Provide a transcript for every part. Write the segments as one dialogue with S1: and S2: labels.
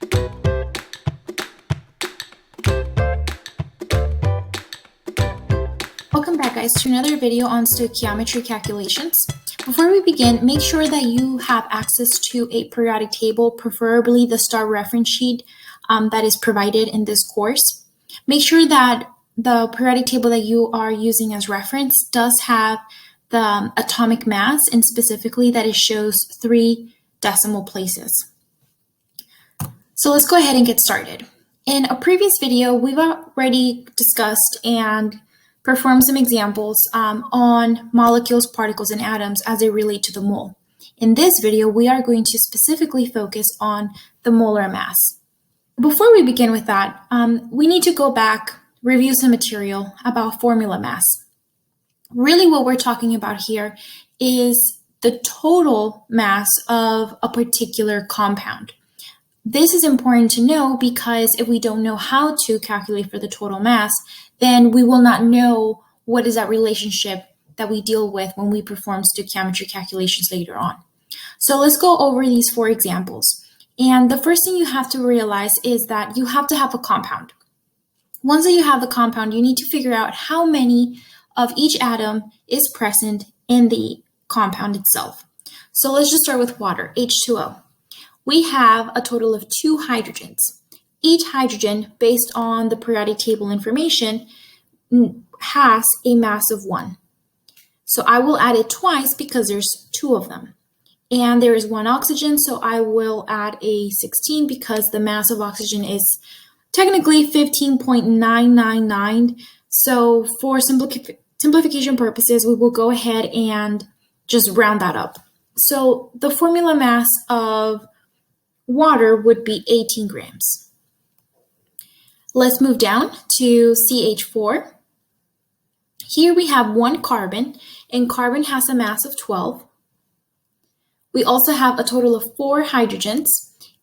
S1: Welcome back, guys, to another video on stoichiometry calculations. Before we begin, make sure that you have access to a periodic table, preferably the STAR reference sheet that is provided in this course. Make sure that the periodic table that you are using as reference does have the atomic mass, and specifically that it shows 3 decimal places. So let's go ahead and get started. In a previous video, we've already discussed and performed some examples on molecules, particles, and atoms as they relate to the mole. In this video, we are going to specifically focus on the molar mass. Before we begin with that, we need to go back, review some material about formula mass. Really what we're talking about here is the total mass of a particular compound. This is important to know because if we don't know how to calculate for the total mass, then we will not know what is that relationship that we deal with when we perform stoichiometry calculations later on. So let's go over these 4 examples. And the first thing you have to realize is that you have to have a compound. Once that you have the compound, you need to figure out how many of each atom is present in the compound itself. So let's just start with water, H2O. We have a total of 2 hydrogens. Each hydrogen, based on the periodic table information, has a mass of 1. So I will add it twice because there's 2 of them. And there is 1 oxygen, so I will add a 16 because the mass of oxygen is technically 15.999. So for simplification purposes, we will go ahead and just round that up. So the formula mass of water would be 18 grams. Let's move down to CH4. Here we have 1 carbon, and carbon has a mass of 12. We also have a total of 4 hydrogens.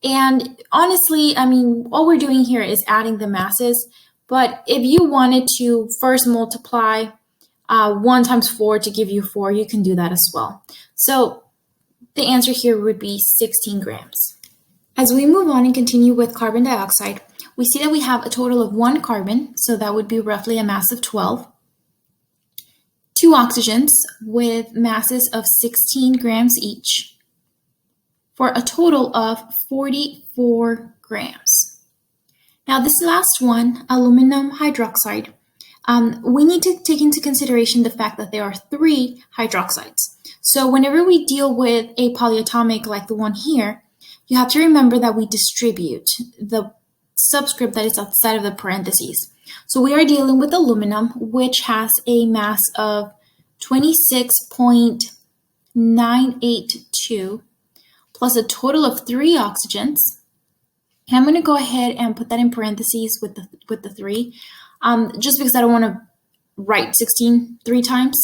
S1: And honestly, all we're doing here is adding the masses. But if you wanted to first multiply 1 times 4 to give you 4, you can do that as well. So the answer here would be 16 grams. As we move on and continue with carbon dioxide, we see that we have a total of 1 carbon, so that would be roughly a mass of 12. 2 oxygens with masses of 16 grams each, for a total of 44 grams. Now this last one, aluminum hydroxide, we need to take into consideration the fact that there are 3 hydroxides. So whenever we deal with a polyatomic like the one here, you have to remember that we distribute the subscript that is outside of the parentheses. So we are dealing with aluminum, which has a mass of 26.982 plus a total of 3 oxygens. And I'm going to go ahead and put that in parentheses with the 3, just because I don't want to write 16 3 times.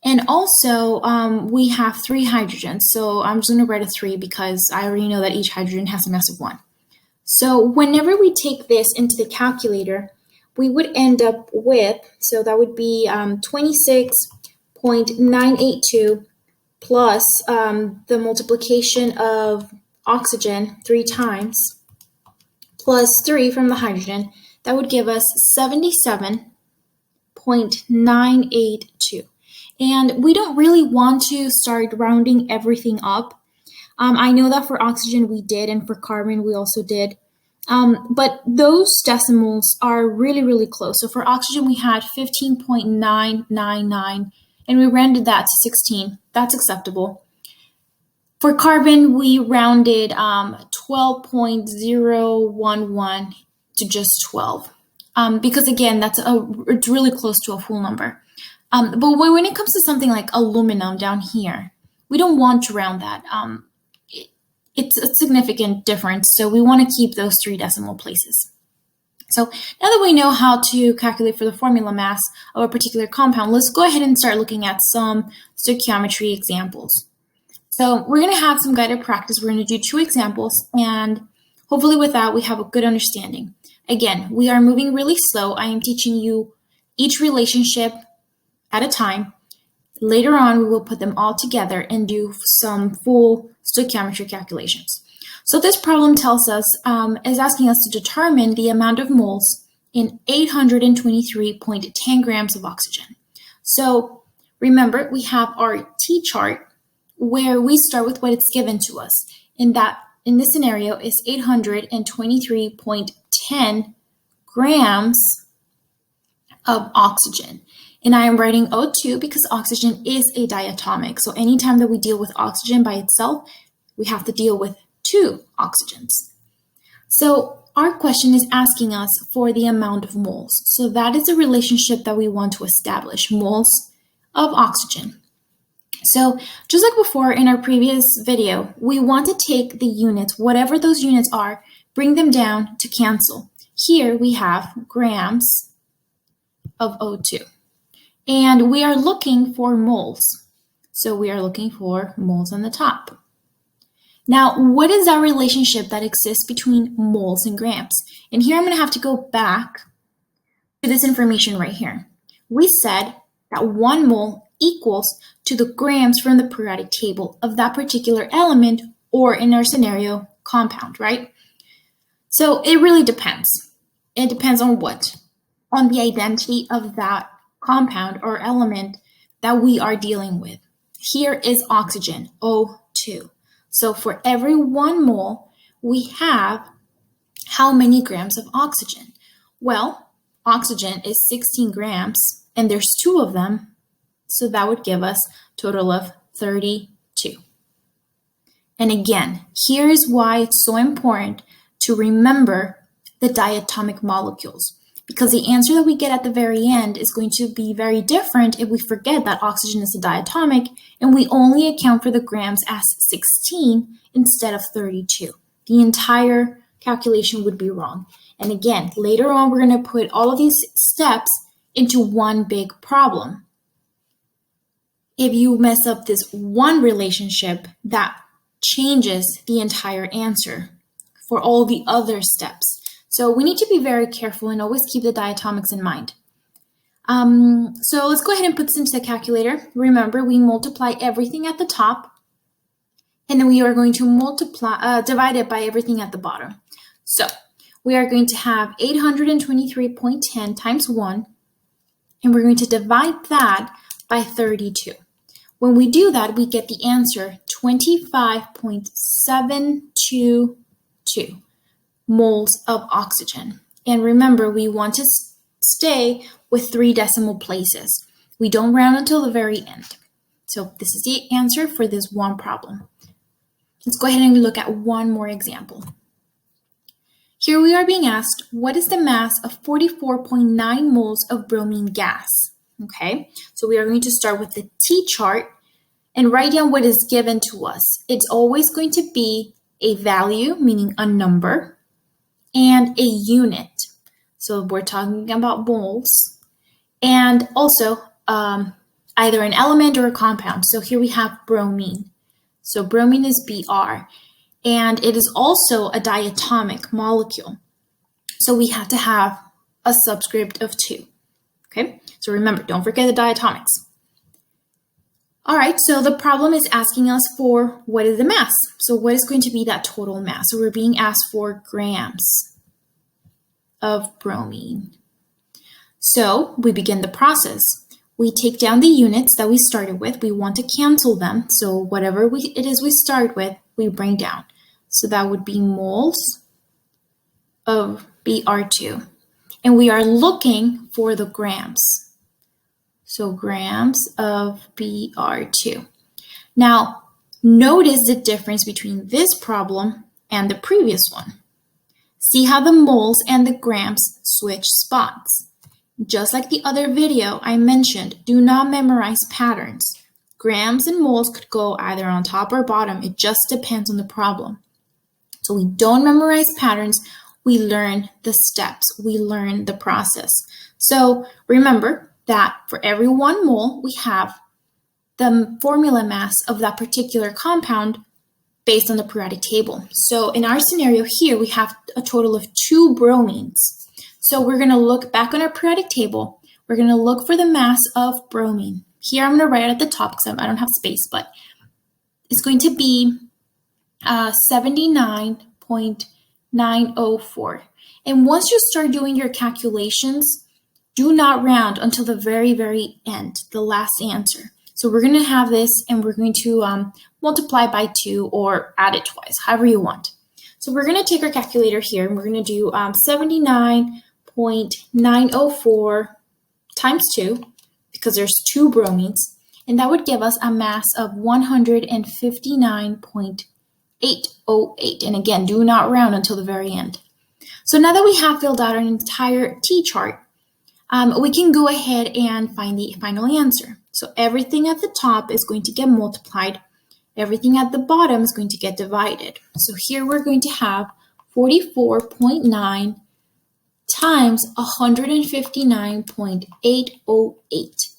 S1: And also, we have 3 hydrogens, so I'm just going to write a 3 because I already know that each hydrogen has a mass of 1. So whenever we take this into the calculator, we would end up with, so that would be 26.982 plus the multiplication of oxygen 3 times, plus 3 from the hydrogen. That would give us 77.982. And we don't really want to start rounding everything up. I know that for oxygen we did, and for carbon we also did. But those decimals are really, really close. So for oxygen we had 15.999, and we rounded that to 16. That's acceptable. For carbon, we rounded 12.011 to just 12. Because again, it's really close to a full number. But when it comes to something like aluminum down here, we don't want to round that. It's a significant difference, so we want to keep those 3 decimal places. So now that we know how to calculate for the formula mass of a particular compound, let's go ahead and start looking at some stoichiometry examples. So we're going to have some guided practice. We're going to do 2 examples, and hopefully with that we have a good understanding. Again, we are moving really slow. I am teaching you each relationship at a time. Later on, we will put them all together and do some full stoichiometry calculations. So this problem tells us, is asking us to determine the amount of moles in 823.10 grams of oxygen. So remember, we have our T-chart where we start with what it's given to us. In this scenario is 823.10 grams of oxygen. And I am writing O2 because oxygen is a diatomic. So anytime that we deal with oxygen by itself, we have to deal with two oxygens. So our question is asking us for the amount of moles. So that is a relationship that we want to establish, moles of oxygen. So just like before in our previous video, we want to take the units, whatever those units are, bring them down to cancel. Here we have grams of O2. And we are looking for moles. So we are looking for moles on the top. Now, what is that relationship that exists between moles and grams? And here I'm going to have to go back to this information right here. We said that 1 mole equals to the grams from the periodic table of that particular element, or in our scenario, compound, right? So it really depends. It depends on what? On the identity of that compound or element that we are dealing with. Here is oxygen, O2. So for every 1 mole, we have how many grams of oxygen? Well, oxygen is 16 grams, and there's 2 of them, so that would give us a total of 32. And again, here is why it's so important to remember the diatomic molecules, because the answer that we get at the very end is going to be very different if we forget that oxygen is a diatomic and we only account for the grams as 16 instead of 32. The entire calculation would be wrong. And again, later on, we're going to put all of these steps into one big problem. If you mess up this one relationship, that changes the entire answer for all the other steps. So we need to be very careful and always keep the diatomics in mind. So let's go ahead and put this into the calculator. Remember, we multiply everything at the top, and then we are going to divide it by everything at the bottom. So we are going to have 823.10 times 1, and we're going to divide that by 32. When we do that, we get the answer 25.722 moles of oxygen. And remember, we want to stay with 3 decimal places. We don't round until the very end. So this is the answer for this one problem. Let's go ahead and look at one more example. Here we are being asked, what is the mass of 44.9 moles of bromine gas? Okay, so we are going to start with the T-chart and write down what is given to us. It's always going to be a value, meaning a number, and a unit. So we're talking about moles, and also either an element or a compound. So here we have bromine. So bromine is Br, and it is also a diatomic molecule. So we have to have a subscript of 2. Okay, so remember, don't forget the diatomics. All right, so the problem is asking us for what is the mass? So what is going to be that total mass? So we're being asked for grams of bromine. So we begin the process. We take down the units that we started with. We want to cancel them. So whatever it is we start with, we bring down. So that would be moles of Br2. And we are looking for the grams. So grams of Br2. Now, notice the difference between this problem and the previous one. See how the moles and the grams switch spots. Just like the other video I mentioned, do not memorize patterns. Grams and moles could go either on top or bottom. It just depends on the problem. So we don't memorize patterns. We learn the steps. We learn the process. So remember that for every 1 mole, we have the formula mass of that particular compound based on the periodic table. So in our scenario here, we have a total of 2 bromines. So we're going to look back on our periodic table. We're going to look for the mass of bromine. Here I'm going to write it at the top because I don't have space, but it's going to be 79.904. And once you start doing your calculations, do not round until the very, very end, the last answer. So we're going to have this and we're going to multiply by 2 or add it twice, however you want. So we're going to take our calculator here and we're going to do 79.904 times 2 because there's 2 bromines, and that would give us a mass of 159.808. And again, do not round until the very end. So now that we have filled out an entire t-chart, we can go ahead and find the final answer. So everything at the top is going to get multiplied. Everything at the bottom is going to get divided. So here we're going to have 44.9 times 159.808.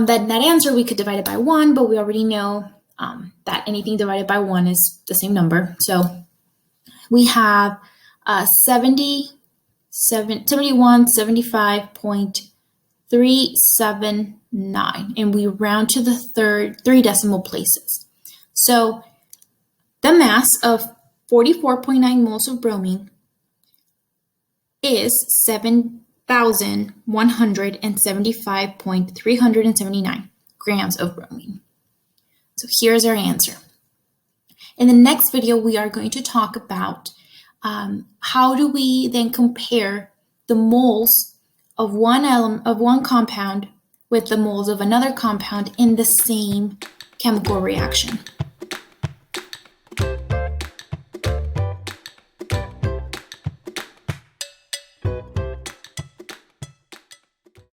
S1: That answer, we could divide it by 1, but we already know that anything divided by 1 is the same number. So we have 7175.379, and we round to the 3 decimal places. So the mass of 44.9 moles of bromine is 7,175.379 grams of bromine. So here's our answer. In the next video, we are going to talk about how do we then compare the moles of one compound with the moles of another compound in the same chemical reaction.